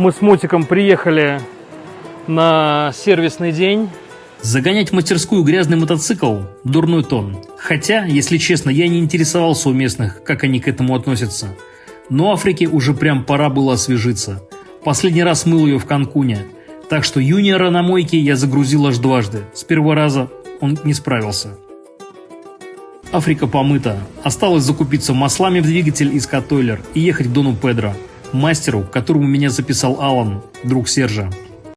Мы с Мотиком приехали на сервисный день. Загонять в мастерскую грязный мотоцикл – дурной тон. Хотя, если честно, я не интересовался у местных, как они к этому относятся. Но Африке уже прям пора было освежиться. Последний раз мыл ее в Канкуне. Так что юниора на мойке я загрузил аж дважды. С первого раза он не справился. Африка помыта. Осталось закупиться маслами в двигатель и скотойлер и ехать к Дону Педро, мастеру, к которому меня записал Алан, друг Сержа.